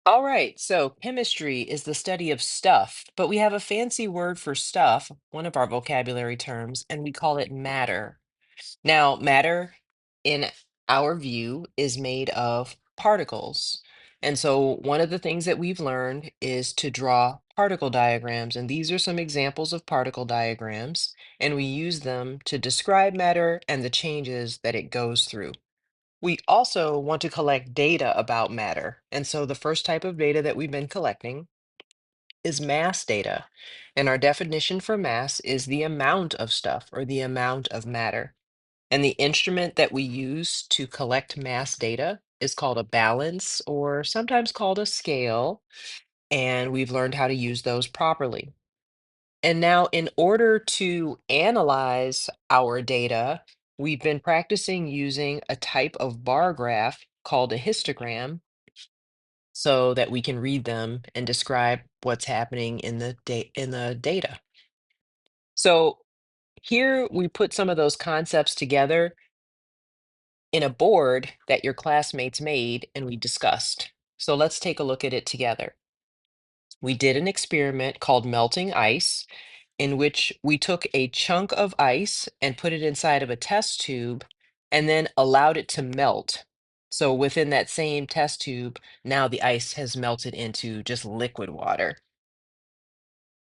All right, so chemistry is the study of stuff, but we have a fancy word for stuff, one of our vocabulary terms, and we call it matter. Now, matter in our view is made of particles. And so, one of the things that we've learned is to draw particle diagrams. And these are some examples of particle diagrams, and we use them to describe matter and the changes that it goes through. We also want to collect data about matter. And so the first type of data that we've been collecting is mass data. And our definition for mass is the amount of stuff or the amount of matter. And the instrument that we use to collect mass data is called a balance or sometimes called a scale. And we've learned how to use those properly. And now, in order to analyze our data, we've been practicing using a type of bar graph called a histogram so that we can read them and describe what's happening in the data. So here we put some of those concepts together in a board that your classmates made and we discussed. So let's take a look at it together. We did an experiment called melting ice, in which we took a chunk of ice and put it inside of a test tube and then allowed it to melt. So within that same test tube, now the ice has melted into just liquid water.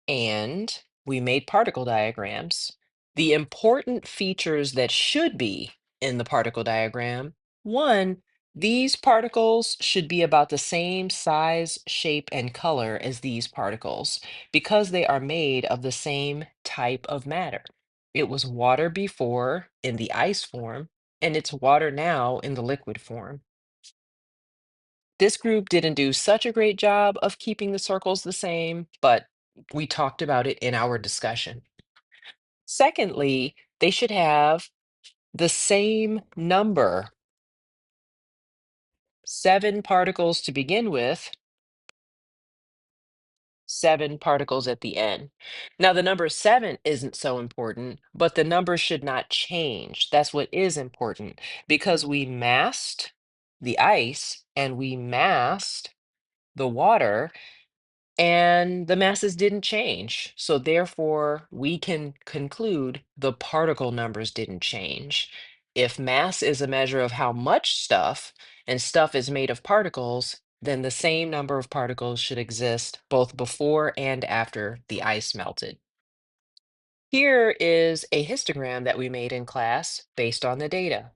And we made particle diagrams. The important features that should be in the particle diagram, one, these particles should be about the same size, shape, and color as these particles because they are made of the same type of matter. It was water before in the ice form, and it's water now in the liquid form. This group didn't do such a great job of keeping the circles the same, but we talked about it in our discussion. Secondly, they should have the same number, 7 particles to begin with, 7 particles at the end. Now, the number 7 isn't so important, but the number should not change. That's what is important because we masked the ice and we masked the water and the masses didn't change. So therefore, we can conclude the particle numbers didn't change. If mass is a measure of how much stuff, and stuff is made of particles, then the same number of particles should exist both before and after the ice melted. Here is a histogram that we made in class based on the data.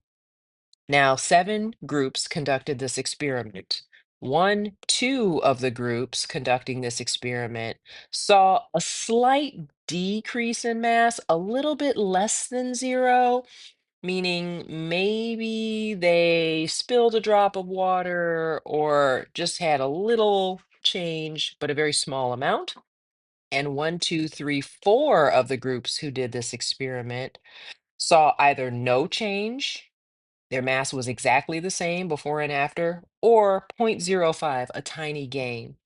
Now, 7 groups conducted this experiment. Two of the groups conducting this experiment saw a slight decrease in mass, a little bit less than zero, meaning maybe they spilled a drop of water or just had a little change, but a very small amount. And one, two, three, four of the groups who did this experiment saw either no change, their mass was exactly the same before and after, or zero point zero 0.05, a tiny gain.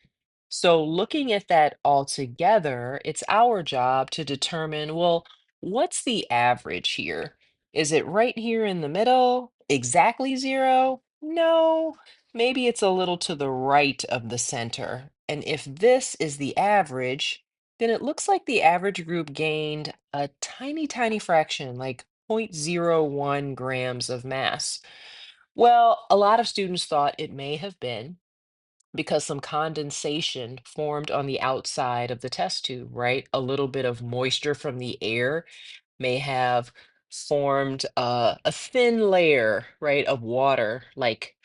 So, looking at that all together, it's our job to determine, well, what's the average here? Is it right here in the middle? Exactly zero? No, maybe it's a little to the right of the center. And if this is the average, then it looks like the average group gained a tiny, tiny fraction, like zero point zero 0.01 grams of mass. Well, a lot of students thought it may have been because some condensation formed on the outside of the test tube, right? A little bit of moisture from the air may have formed a thin layer, right, of water, like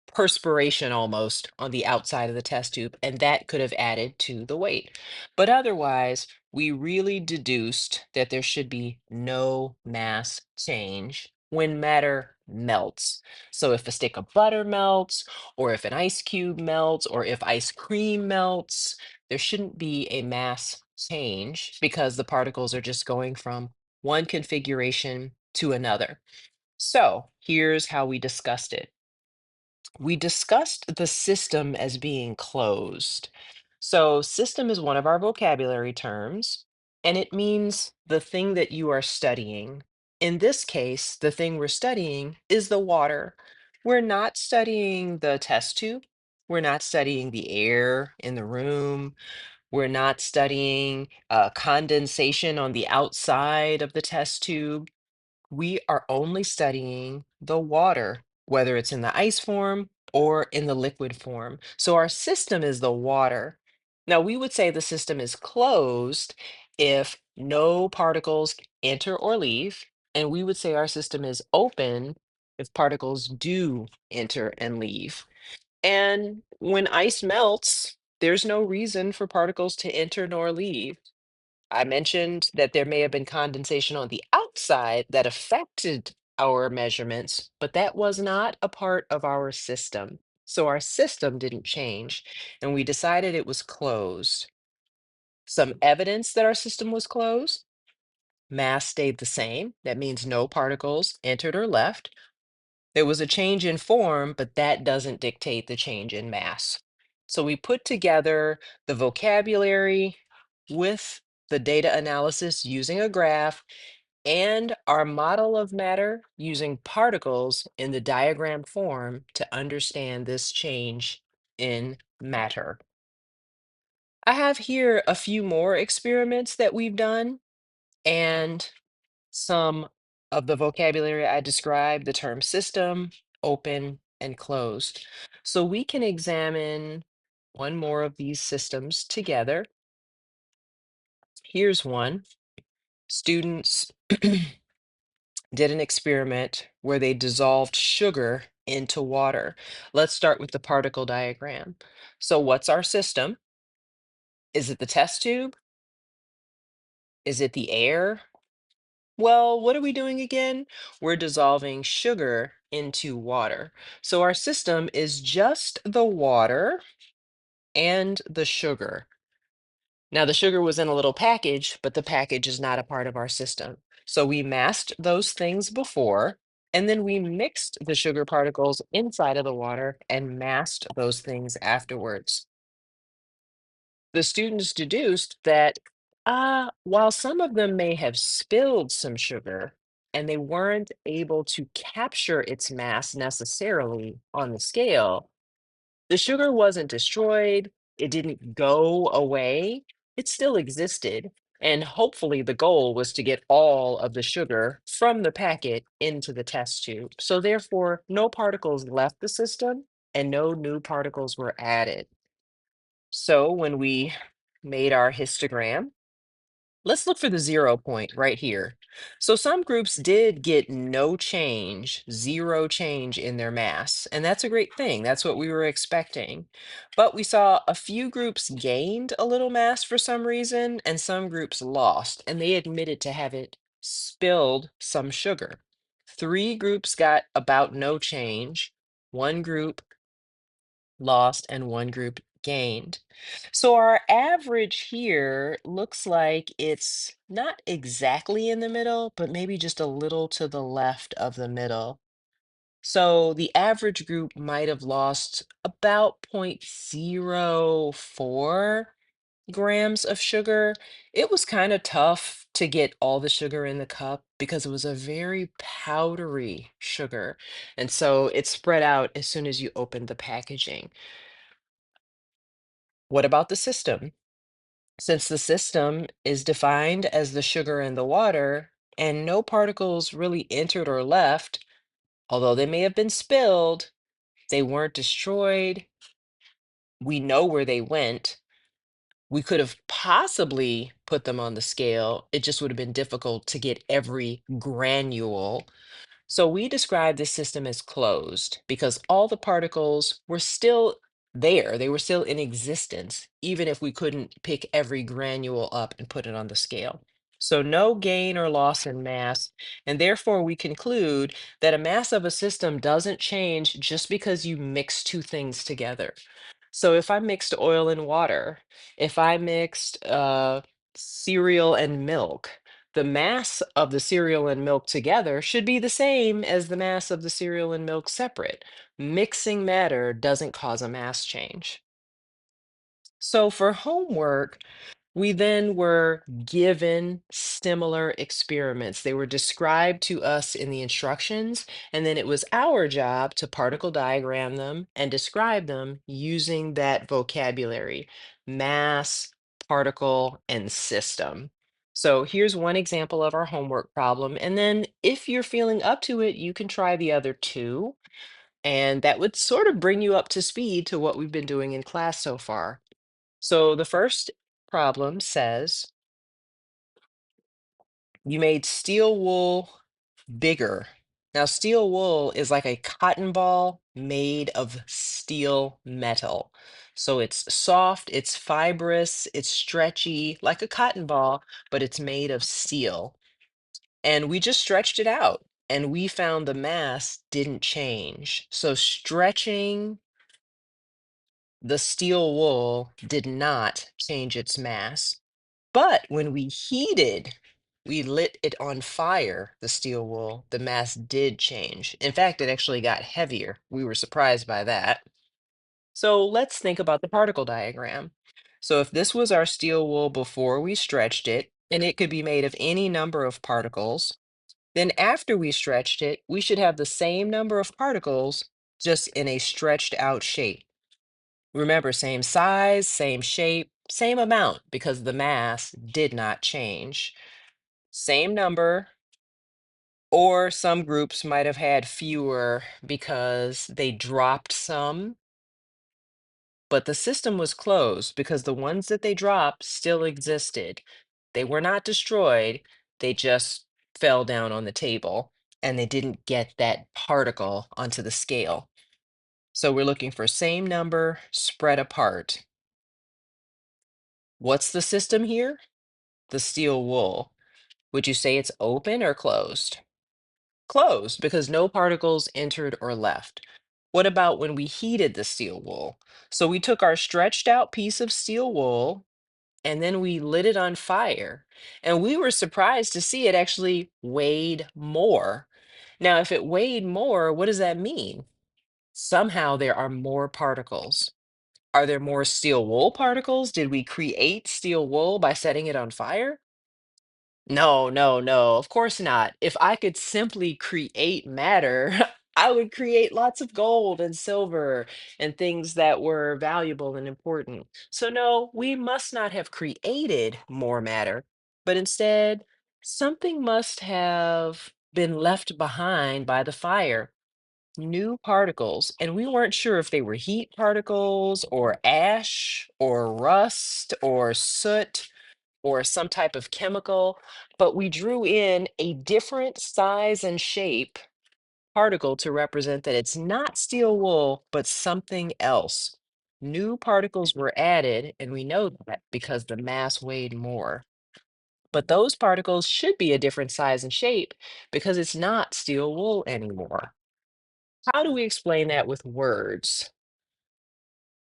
perspiration almost on the outside of the test tube, and that could have added to the weight. But otherwise, we really deduced that there should be no mass change when matter melts. So if a stick of butter melts, or if an ice cube melts, or if ice cream melts, there shouldn't be a mass change because the particles are just going from one configuration to another. So here's how we discussed it. We discussed the system as being closed. So, system is one of our vocabulary terms, and it means the thing that you are studying. In this case, the thing we're studying is the water. We're not studying the test tube. We're not studying the air in the room. We're not studying condensation on the outside of the test tube. We are only studying the water, whether it's in the ice form or in the liquid form. So our system is the water. Now, we would say the system is closed if no particles enter or leave, and we would say our system is open if particles do enter and leave. And when ice melts, there's no reason for particles to enter nor leave. I mentioned that there may have been condensation on the outside that affected our measurements, but that was not a part of our system. So our system didn't change, and we decided it was closed. Some evidence that our system was closed: mass stayed the same. That means no particles entered or left. There was a change in form, but that doesn't dictate the change in mass. So we put together the vocabulary with the data analysis using a graph and our model of matter using particles in the diagram form to understand this change in matter. I have here a few more experiments that we've done, and some of the vocabulary I described: the term system, open, and closed. So we can examine one more of these systems together. Here's one. Students did an experiment where they dissolved sugar into water. Let's start with the particle diagram. So what's our system? Is it the test tube? Is it the air? Well, what are we doing again? We're dissolving sugar into water. So our system is just the water and the sugar. Now, the sugar was in a little package, but the package is not a part of our system. So we masked those things before, and then we mixed the sugar particles inside of the water and masked those things afterwards. The students deduced that while some of them may have spilled some sugar and they weren't able to capture its mass necessarily on the scale, the sugar wasn't destroyed, it didn't go away, it still existed. And hopefully, the goal was to get all of the sugar from the packet into the test tube. So, therefore, no particles left the system and no new particles were added. So when we made our histogram, let's look for the 0 point right here. So some groups did get no change, zero change in their mass, and that's a great thing. That's what we were expecting. But we saw a few groups gained a little mass for some reason, and some groups lost, and they admitted to have it spilled some sugar. Three groups got about no change. One group lost and one group gained. So our average here looks like it's not exactly in the middle, but maybe just a little to the left of the middle. So the average group might have lost about 0.04 grams of sugar. It was kind of tough to get all the sugar in the cup because it was a very powdery sugar. And so it spread out as soon as you opened the packaging. What about the system? Since the system is defined as the sugar and the water, and no particles really entered or left, although they may have been spilled, they weren't destroyed. We know where they went. We could have possibly put them on the scale. It just would have been difficult to get every granule. So we describe this system as closed because all the particles were still there. They were still in existence, even if we couldn't pick every granule up and put it on the scale. So no gain or loss in mass, and therefore we conclude that a mass of a system doesn't change just because you mix two things together. So if I mixed oil and water, if I mixed cereal and milk, the mass of the cereal and milk together should be the same as the mass of the cereal and milk separate. Mixing matter doesn't cause a mass change. So for homework, We then were given similar experiments. They were described to us in the instructions, and then it was our job to particle diagram them and describe them using that vocabulary: mass, particle, and system. So here's one example of our homework problem. And then if you're feeling up to it, you can try the other two. And that would sort of bring you up to speed to what we've been doing in class so far. So the first problem says you made steel wool bigger. Now, steel wool is like a cotton ball made of steel metal. So it's soft, it's fibrous, it's stretchy, like a cotton ball, but it's made of steel. And we just stretched it out and we found the mass didn't change. So stretching the steel wool did not change its mass. But when we lit it on fire, the steel wool, the mass did change. In fact, it actually got heavier. We were surprised by that. So let's think about the particle diagram. So if this was our steel wool before we stretched it, and it could be made of any number of particles, then after we stretched it, we should have the same number of particles, just in a stretched out shape. Remember, same size, same shape, same amount because the mass did not change. Same number, or some groups might have had fewer because they dropped some, but the system was closed because the ones that they dropped still existed. They were not destroyed, they just fell down on the table and they didn't get that particle onto the scale. So we're looking for same number spread apart. What's the system here? The steel wool. Would you say it's open or closed? Closed, because no particles entered or left. What about when we heated the steel wool? So we took our stretched out piece of steel wool and then we lit it on fire. And we were surprised to see it actually weighed more. Now, if it weighed more, what does that mean? Somehow there are more particles. Are there more steel wool particles? Did we create steel wool by setting it on fire? No, no, no, of course not. If I could simply create matter, I would create lots of gold and silver and things that were valuable and important. So, no, we must not have created more matter, but instead, something must have been left behind by the fire. New particles, and we weren't sure if they were heat particles or ash or rust or soot or some type of chemical, but we drew in a different size and shape particle to represent that it's not steel wool, but something else. New particles were added, and we know that because the mass weighed more. But those particles should be a different size and shape because it's not steel wool anymore. How do we explain that with words?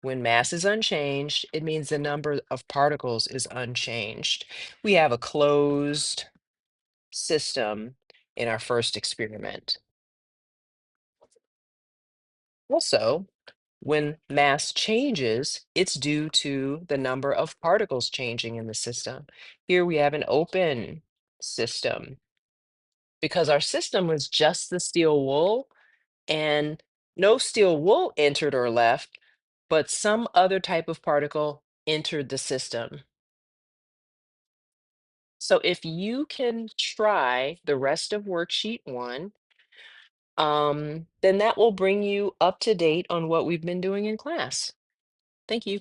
When mass is unchanged, it means the number of particles is unchanged. We have a closed system in our first experiment. Also, when mass changes, it's due to the number of particles changing in the system. Here we have an open system because our system was just the steel wool and no steel wool entered or left, but some other type of particle entered the system. So if you can try the rest of worksheet one, then that will bring you up to date on what we've been doing in class. Thank you.